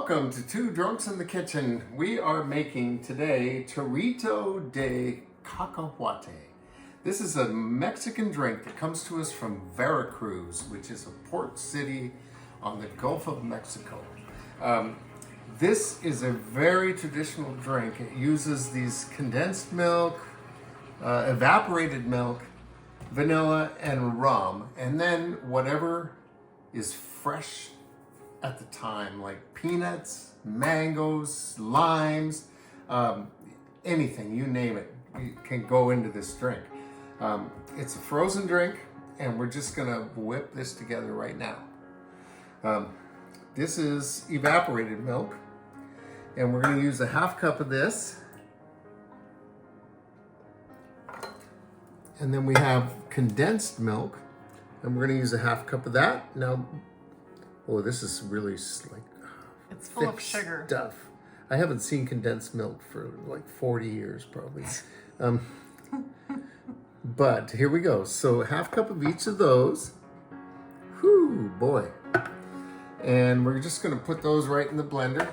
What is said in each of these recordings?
Welcome to Two Drunks in the Kitchen. We are making today Torito de Cacahuate. This is a Mexican drink that comes to us from Veracruz, which is a port city on the Gulf of Mexico. This is a very traditional drink. It uses these condensed milk, evaporated milk, vanilla, and rum, and then whatever is fresh at the time, like peanuts, mangoes, limes, anything, you name it, you can go into this drink. It's a frozen drink, and we're just gonna whip this together right now. This is evaporated milk, and we're gonna use a half cup of this. And then we have condensed milk, and we're gonna use a half cup of that. Now, oh, this is really like it's full of sugar stuff. I haven't seen condensed milk for like 40 years probably. But here we go. So half cup of each of those. Whoo, boy. And we're just gonna put those right in the blender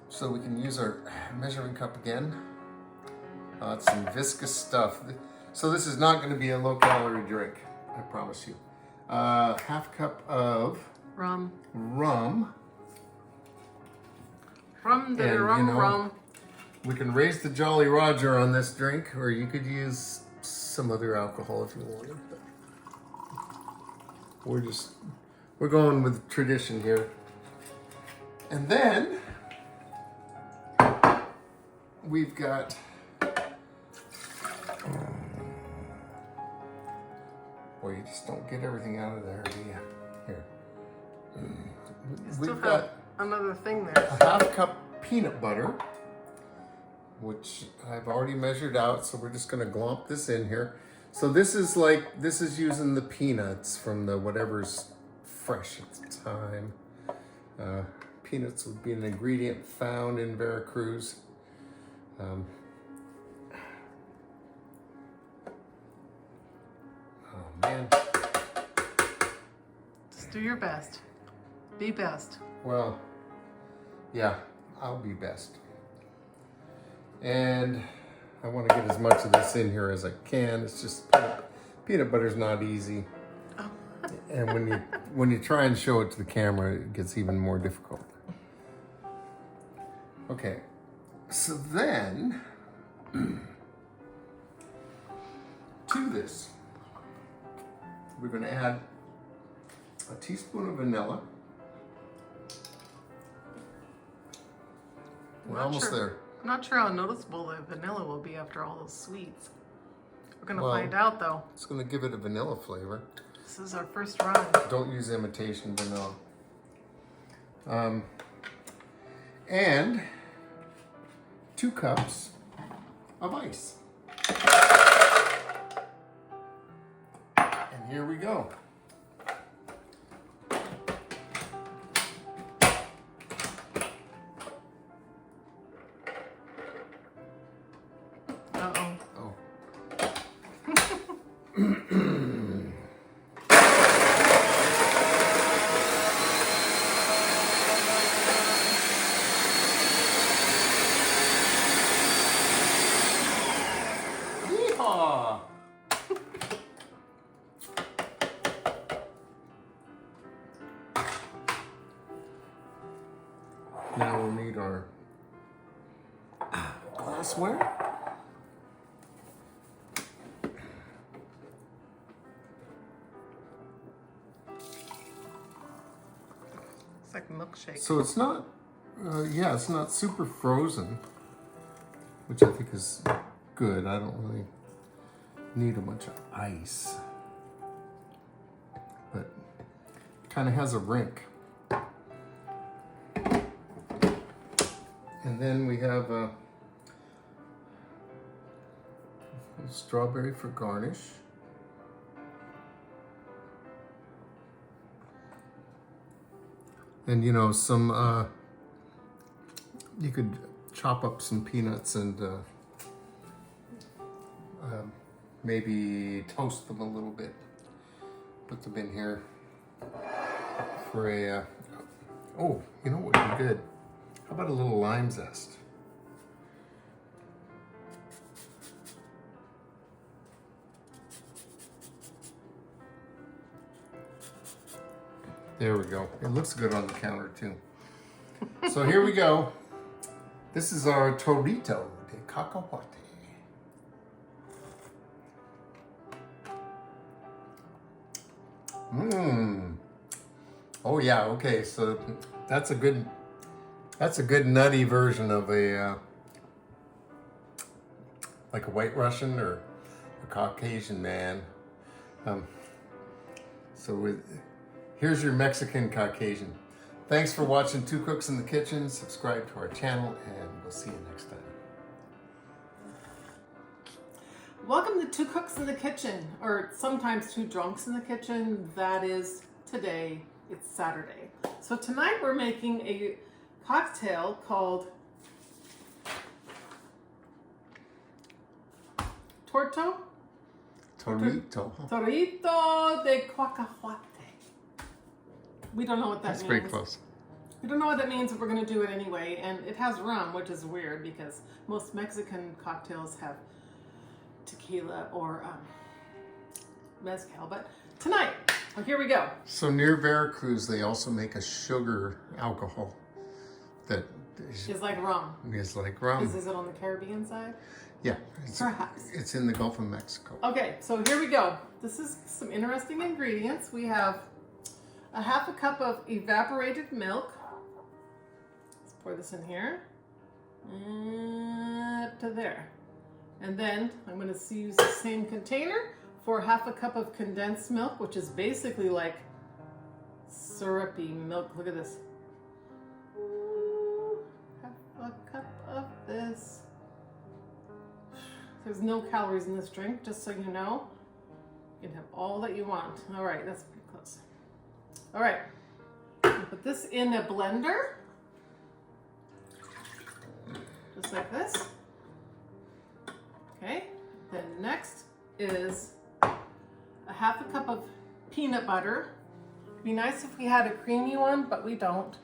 so we can use our measuring cup again. It's some viscous stuff. So this is not gonna be a low calorie drink, I promise you. Half cup of rum. Rum. Rum. We can raise the Jolly Roger on this drink, or you could use some other alcohol if you wanted. But we're going with tradition here. And then we've got boy, you just don't get everything out of there, do you? Here. We've got another thing there. A half cup peanut butter, which I've already measured out, so we're just gonna glomp this in here. So this is using the peanuts from the whatever's fresh at the time. Peanuts would be an ingredient found in Veracruz. Oh man. Just do your best. Be best. Well, yeah, I'll be best. And I want to get as much of this in here as I can. It's just peanut butter's not easy. Oh. And when you try and show it to the camera, it gets even more difficult. Okay, so then to this, we're going to add a teaspoon of vanilla. We're almost there. I'm not sure how noticeable the vanilla will be after all those sweets. We're going to find out, though. It's going to give it a vanilla flavor. This is our first run. Don't use imitation vanilla. And 2 cups of ice. And here we go. Uh-oh. Oh. Yeehaw! Now we'll need our glassware. It's like milkshake. So it's not, it's not super frozen, which I think is good. I don't really need a bunch of ice, but it kind of has a rink. And then we have a strawberry for garnish. And some, you could chop up some peanuts and maybe toast them a little bit. Put them in here for a Oh, you know what would be good? How about a little lime zest? There we go. It looks good on the counter too. So here we go. This is our Torito Cacahuate. Mmm. Oh yeah. Okay. So that's a good nutty version of a like a White Russian or a Caucasian man. Here's your Mexican Caucasian. Thanks for watching Two Cooks in the Kitchen. Subscribe to our channel and we'll see you next time. Welcome to Two Cooks in the Kitchen, or sometimes Two Drunks in the Kitchen. That is today. It's Saturday. So tonight we're making a cocktail called Torito de Cacahuate. We don't know what that means. That's very close. We don't know what that means, but we're going to do it anyway. And it has rum, which is weird because most Mexican cocktails have tequila or mezcal. But tonight, oh, here we go. So near Veracruz, they also make a sugar alcohol that is like rum. Is like rum. Is it on the Caribbean side? Yeah. Perhaps. It's in the Gulf of Mexico. Okay, so here we go. This is some interesting ingredients. We have a half a cup of evaporated milk. Let's pour this in here. Up to there. And then I'm going to use the same container for half a cup of condensed milk, which is basically like syrupy milk. Look at this. Half a cup of this. There's no calories in this drink, just so you know. You can have all that you want. All right, that's pretty close. All right, put this in a blender, just like this. Okay, then next is a half a cup of peanut butter. It'd be nice if we had a creamy one, but we don't.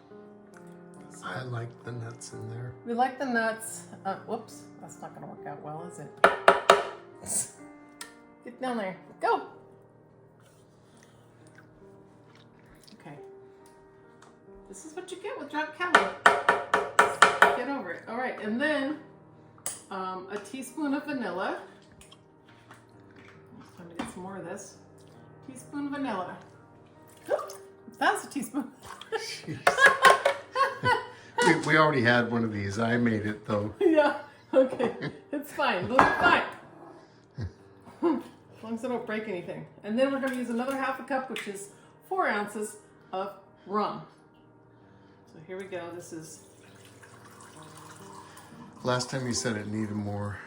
So I like the nuts in there. we like the nuts. Whoops, that's not gonna work out well, is it? Get down there, go. Okay, this is what you get with drunk Catholic. Get over it. All right, and then a teaspoon of vanilla. It's time to get some more of this. Teaspoon of vanilla. That's a teaspoon. we already had one of these. I made it though. Yeah, okay. It's fine. It'll be fine. As long as I don't break anything. And then we're going to use another half a cup, which is 4 ounces of rum. So here we go. This is... Last time you said it needed more.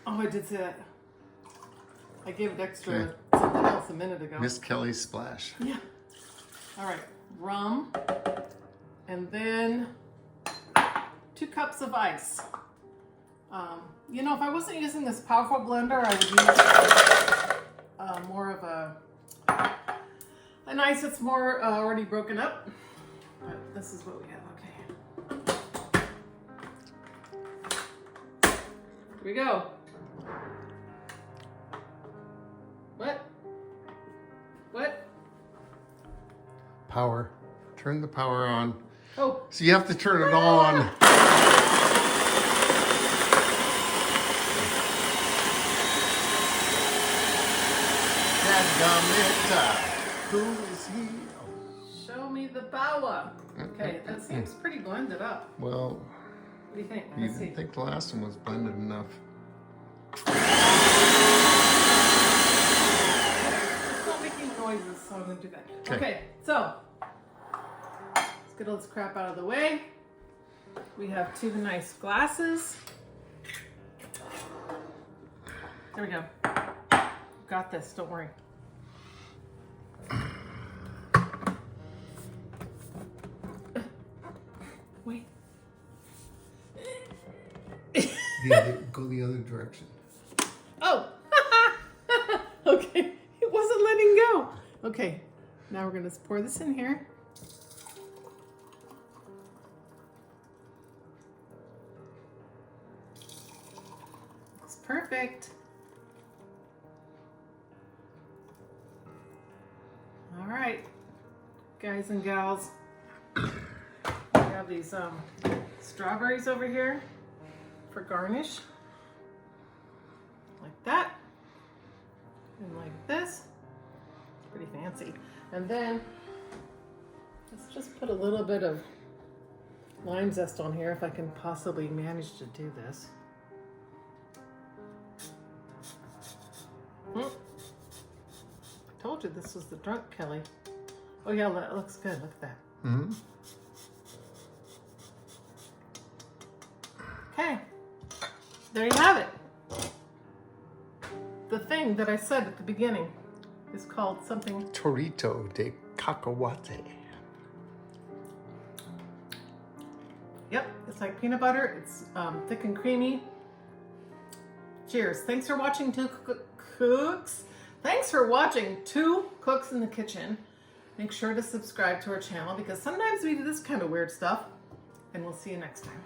Oh, I did say that. I gave it extra something else a minute ago. Miss Kelly's splash. Yeah. All right. Rum. And then 2 cups of ice. You know, if I wasn't using this powerful blender, I would use more of an ice that's more already broken up. But this is what we have. Okay. Here we go. What? What? Power. Turn the power on. Oh. So you have to turn it on. Who is he? Show me the power. Okay, that seems pretty blended up. Well, what do you think? you Let's see. didn't think the last one was blended enough. It's not making noises, so I'm going to do that. Okay, so let's get all this crap out of the way. We have 2 nice glasses. There we go. Got this, don't worry. Wait. Go the other direction. Oh! Okay, it wasn't letting go. Okay, now we're gonna pour this in here. perfect. All right, guys and gals. We have these strawberries over here for garnish. Like that. And like this. Pretty fancy. And then let's just put a little bit of lime zest on here if I can possibly manage to do this. I told you this was the drunk Kelly. Oh yeah, that looks good. Look at that. Mm-hmm. Okay, there you have it. The thing that I said at the beginning is called something. Torito de Cacahuate. Yep, it's like peanut butter. It's thick and creamy. Cheers. Thanks for watching Two Cooks. Thanks for watching Two Cooks in the Kitchen. Make sure to subscribe to our channel because sometimes we do this kind of weird stuff. And we'll see you next time.